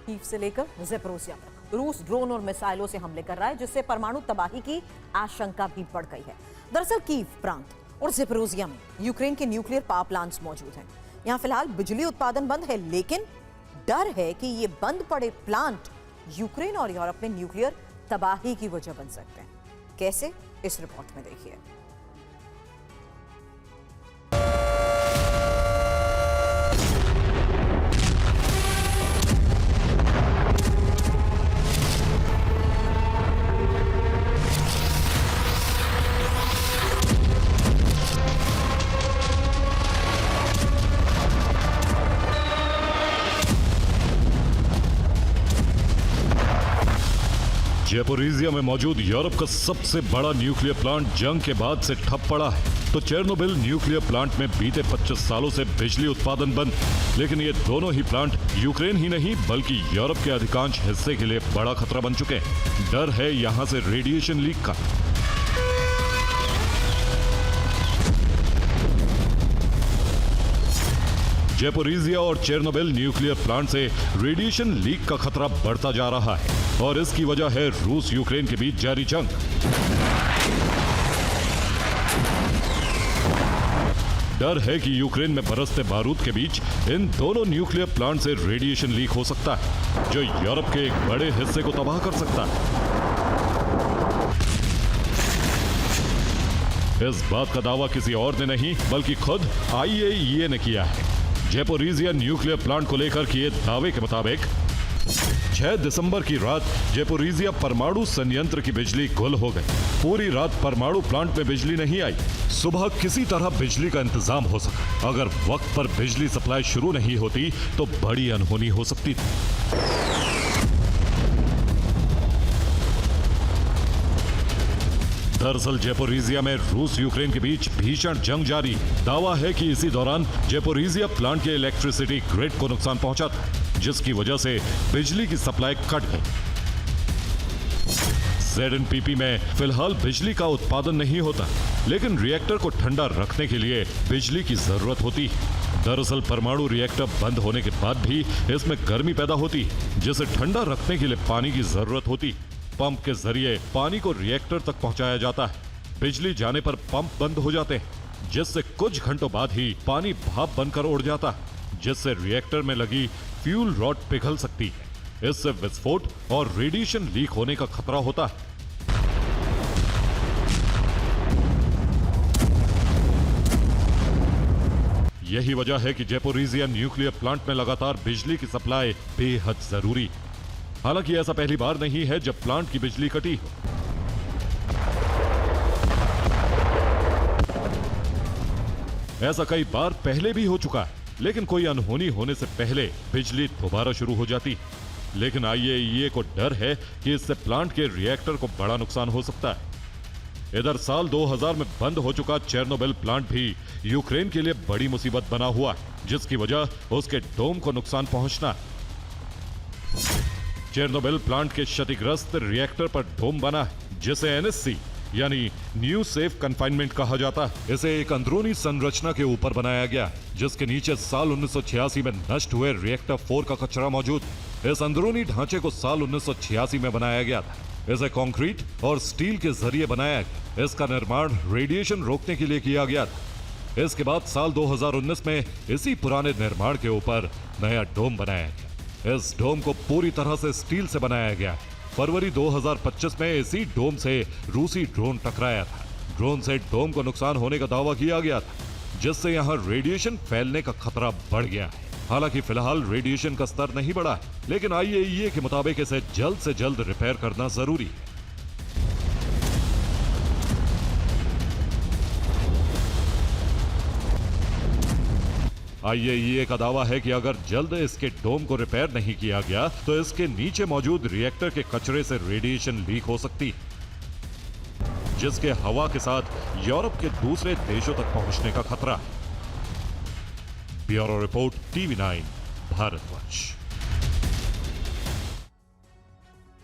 Kyiv से लेकर Zaporizhzhia तक रूस ड्रोन और मिसाइलों से हमले कर रहा है, जिससे परमाणु तबाही की आशंका भी बढ़ गई है। दरअसल कीव प्रांत और ज़ेपोरिज़िया में यूक्रेन के न्यूक्लियर पावर प्लांट्स मौजूद हैं। यहाँ फिलहाल बिजली उत्पादन बंद है, लेकिन डर है कि ये बंद पड़े प्लांट यूक्रेन और यूरोप में न्यूक्लियर तबाही की वजह बन सकते हैं। कैसे, इस रिपोर्ट में देखिए। ज़ेपोरिज़िया में मौजूद यूरोप का सबसे बड़ा न्यूक्लियर प्लांट जंग के बाद से ठप पड़ा है, तो चेर्नोबिल न्यूक्लियर प्लांट में बीते 25 सालों से बिजली उत्पादन बंद। लेकिन ये दोनों ही प्लांट यूक्रेन ही नहीं बल्कि यूरोप के अधिकांश हिस्से के लिए बड़ा खतरा बन चुके हैं। डर है यहां से रेडिएशन लीक का। ज़ेपोरिज़िया और चेर्नोबिल न्यूक्लियर प्लांट से रेडिएशन लीक का खतरा बढ़ता जा रहा है और इसकी वजह है रूस यूक्रेन के बीच जारी जंग। डर है कि यूक्रेन में बरसते बारूद के बीच इन दोनों न्यूक्लियर प्लांट से रेडिएशन लीक हो सकता है, जो यूरोप के एक बड़े हिस्से को तबाह कर सकता है। इस बात का दावा किसी और ने नहीं बल्कि खुद IAEA ने किया है। ज़ेपोरिज़िया न्यूक्लियर प्लांट को लेकर किए दावे के मुताबिक 6 दिसंबर की रात ज़ेपोरिज़िया परमाणु संयंत्र की बिजली गुल हो गई। पूरी रात परमाणु प्लांट में बिजली नहीं आई। सुबह किसी तरह बिजली का इंतजाम हो सका। अगर वक्त पर बिजली सप्लाई शुरू नहीं होती तो बड़ी अनहोनी हो सकती थी। दरअसल ज़ेपोरिज़िया में रूस यूक्रेन के बीच भीषण जंग जारी। दावा है कि इसी दौरान ज़ेपोरिज़िया प्लांट के इलेक्ट्रिसिटी ग्रिड को नुकसान पहुंचा था, जिसकी वजह से बिजली की सप्लाई कट गई। ZNPP में फिलहाल बिजली का उत्पादन नहीं होता, लेकिन रिएक्टर को ठंडा रखने के लिए बिजली की जरूरत होती है। दरअसल परमाणु रिएक्टर बंद होने के बाद भी इसमें गर्मी पैदा होती है, जिसे ठंडा रखने के लिए पानी की जरूरत होती है। पंप के जरिए पानी को रिएक्टर तक पहुंचाया जाता है। बिजली जाने पर पंप बंद हो जाते हैं, जिससे कुछ घंटों बाद ही पानी भाप बनकर उड़ जाता है, जिससे रिएक्टर में लगी फ्यूल रॉड पिघल सकती है। इससे विस्फोट और रेडिएशन लीक होने का खतरा होता है। यही वजह है कि ज़ेपोरिज़िया न्यूक्लियर प्लांट में लगातार बिजली की सप्लाई बेहद जरूरी है। हालांकि ऐसा पहली बार नहीं है जब प्लांट की बिजली कटी हो। ऐसा कई बार पहले भी हो चुका है, लेकिन कोई अनहोनी होने से पहले बिजली दोबारा शुरू हो जाती है। लेकिन IAEA को डर है कि इससे प्लांट के रिएक्टर को बड़ा नुकसान हो सकता है। इधर साल 2000 में बंद हो चुका चेर्नोबिल प्लांट भी यूक्रेन के लिए बड़ी मुसीबत बना हुआ है, जिसकी वजह उसके डोम को नुकसान पहुंचना है। चेर्नोबिल प्लांट के क्षतिग्रस्त रिएक्टर पर डोम बना है, जिसे NSC यानी न्यू सेफ कन्फाइनमेंट कहा जाता है। इसे एक अंदरूनी संरचना के ऊपर बनाया गया, जिसके नीचे साल 1986 में नष्ट हुए रिएक्टर 4 का कचरा मौजूद। इस अंदरूनी ढांचे को साल 1986 में बनाया गया था। इसे कंक्रीट और स्टील के जरिए बनाया गया। इसका निर्माण रेडिएशन रोकने के लिए किया गया था। इसके बाद साल 2019 में इसी पुराने निर्माण के ऊपर नया डोम बनाया गया। इस डोम को पूरी तरह से स्टील से बनाया गया। फरवरी 2025 में इसी डोम से रूसी ड्रोन टकराया था। ड्रोन से डोम को नुकसान होने का दावा किया गया था, जिससे यहां रेडिएशन फैलने का खतरा बढ़ गया है। हालांकि फिलहाल रेडिएशन का स्तर नहीं बढ़ा है, लेकिन IAEA के मुताबिक इसे जल्द से जल्द रिपेयर करना जरूरी है। IAEA का दावा है कि अगर जल्द इसके डोम को रिपेयर नहीं किया गया तो इसके नीचे मौजूद रिएक्टर के कचरे से रेडिएशन लीक हो सकती है, जिसके हवा के साथ यूरोप के दूसरे देशों तक पहुंचने का खतरा है। Bureau report, TV9 Bharatvarsh.